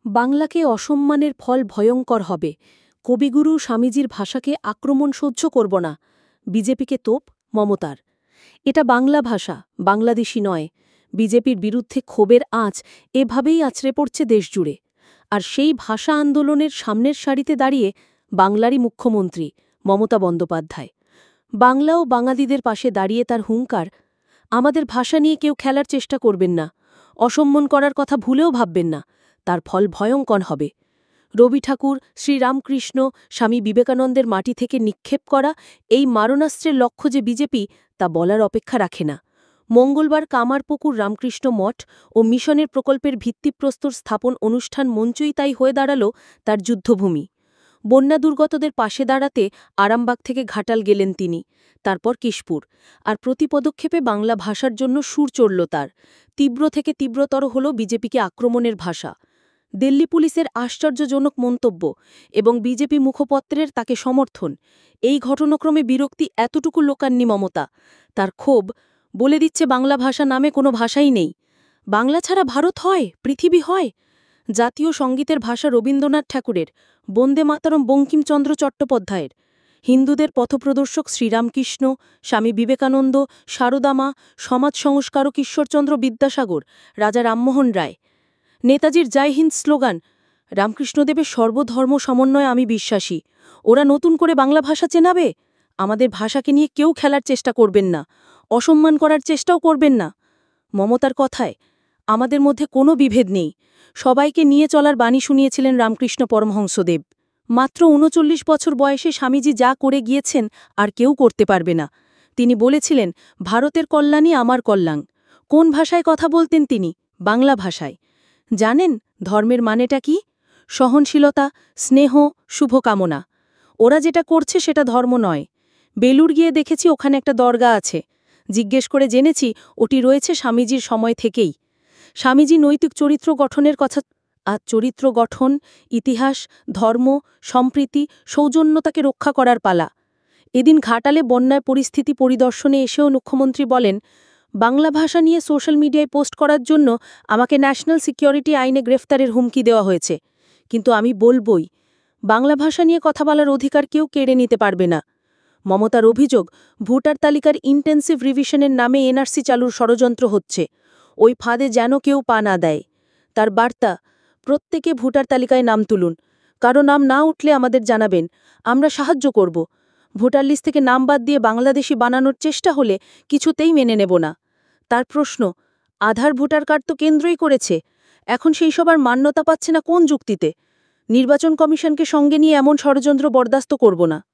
বাংলাকে অসম্মানের ফল ভয়ঙ্কর হবে। কবিগুরু স্বামীজির ভাষাকে আক্রমণ সহ্য করব না। বিজেপিকে তোপ মমতার। এটা বাংলা ভাষা, বাংলাদেশি নয়। বিজেপির বিরুদ্ধে ক্ষোভের আঁচ এভাবেই আছড়ে পড়ছে দেশজুড়ে। আর সেই ভাষা আন্দোলনের সামনের সারিতে দাঁড়িয়ে বাংলারই মুখ্যমন্ত্রী মমতা বন্দ্যোপাধ্যায়। বাংলা ও বাঙালিদের পাশে দাঁড়িয়ে তার হুঙ্কার, আমাদের ভাষা নিয়ে কেউ খেলার চেষ্টা করবেন না, অসম্মান করার কথা ভুলেও ভাববেন না, তার ফল ভয়ঙ্কর হবে। রবি ঠাকুর, শ্রীরামকৃষ্ণ, স্বামী বিবেকানন্দের মাটি থেকে নিক্ষেপ করা এই মারণাস্ত্রের লক্ষ্য যে বিজেপি, তা বলার অপেক্ষা রাখে না। মঙ্গলবার কামারপুকুর রামকৃষ্ণ মঠ ও মিশনের প্রকল্পের ভিত্তিপ্রস্তর স্থাপন অনুষ্ঠান মঞ্চই তাই হয়ে দাঁড়াল তার যুদ্ধভূমি। বন্যা দুর্গতদের পাশে দাঁড়াতে আরামবাগ থেকে ঘাটাল গেলেন তিনি, তারপর কেশপুর। আর প্রতি পদক্ষেপে বাংলা ভাষার জন্য সুর চড়ল তার। তীব্র থেকে তীব্রতর হল বিজেপিকে আক্রমণের ভাষা। দিল্লি পুলিশের আশ্চর্যজনক মন্তব্য এবং বিজেপি মুখপত্রের তাকে সমর্থন, এই ঘটনাক্রমে বিরক্তি এতটুকু লোকাননি মমতা। তার ক্ষোভ বলে দিচ্ছে বাংলা ভাষা নামে কোনো ভাষাই নেই। বাংলা ছাড়া ভারত হয়, পৃথিবী হয়। জাতীয় সঙ্গীতের ভাষা রবীন্দ্রনাথ ঠাকুরের, বন্দে মাতরম বঙ্কিমচন্দ্র চট্টোপাধ্যায়ের। হিন্দুদের পথপ্রদর্শক শ্রীরামকৃষ্ণ, স্বামী বিবেকানন্দ, সারদা মা, সমাজ সংস্কারক ঈশ্বরচন্দ্র বিদ্যাসাগর, রাজা রামমোহন রায়। নেতাজির জয় হিন্দ স্লোগান, রামকৃষ্ণদেবের সর্বধর্ম সমন্বয়ে আমি বিশ্বাসী। ওরা নতুন করে বাংলা ভাষা চেনাবে? আমাদের ভাষাকে নিয়ে কেউ খেলার চেষ্টা করবেন না, অসম্মান করার চেষ্টাও করবেন না। মমতার কথায় আমাদের মধ্যে কোনো বিভেদ নেই। সবাইকে নিয়ে চলার বাণী শুনিয়েছিলেন রামকৃষ্ণ পরমহংসদেব। মাত্র ৩৯ বছর বয়সে স্বামীজি যা করে গিয়েছেন আর কেউ করতে পারবে না। তিনি বলেছিলেন, ভারতের কল্যাণই আমার কল্যাণ। কোন ভাষায় কথা বলতেন তিনি? বাংলা ভাষায়। জানেন ধর্মের মানেটা কি? সহনশীলতা, স্নেহ, শুভকামনা। ওরা যেটা করছে সেটা ধর্ম নয়। বেলুড় গিয়ে দেখেছি ওখানে একটা দরগা আছে। জিজ্ঞেস করে জেনেছি ওটি রয়েছে স্বামীজির সময় থেকেই। স্বামীজি নৈতিক চরিত্র গঠনের কথা। আর চরিত্র গঠন, ইতিহাস, ধর্ম, সম্প্রীতি, সৌজন্যতাকে রক্ষা করার পালা। এদিন ঘাটালে বন্যার পরিস্থিতি পরিদর্শনে এসেও মুখ্যমন্ত্রী বলেন, বাংলা ভাষা নিয়ে সোশ্যাল মিডিয়ায় পোস্ট করার জন্য আমাকে ন্যাশনাল সিকিউরিটি আইনে গ্রেফতারের হুমকি দেওয়া হয়েছে। কিন্তু আমি বলবই, বাংলা ভাষা নিয়ে কথা বলার অধিকার কেউ কেড়ে নিতে পারবে না। মমতার অভিযোগ, ভোটার তালিকার ইন্টেন্সিভ রিভিশনের নামে এনআরসি চালুর ষড়যন্ত্র হচ্ছে। ওই ফাঁদে যেন কেউ পা না দেয়। তার বার্তা, প্রত্যেকে ভোটার তালিকায় নাম তুলুন। কারো নাম না উঠলে আমাদের জানাবেন, আমরা সাহায্য করব। ভোটার লিস্ট থেকে নাম বাদ দিয়ে বাংলাদেশি বানানোর চেষ্টা হলে কিছুতেই মেনে নেব না। তার প্রশ্ন, আধার ভোটার কার্ড তো কেন্দ্রই করেছে, এখন সেই সবার মান্যতা পাচ্ছে না কোন যুক্তিতে? নির্বাচন কমিশনকে সঙ্গে নিয়ে এমন ষড়যন্ত্র বরদাস্ত করব না।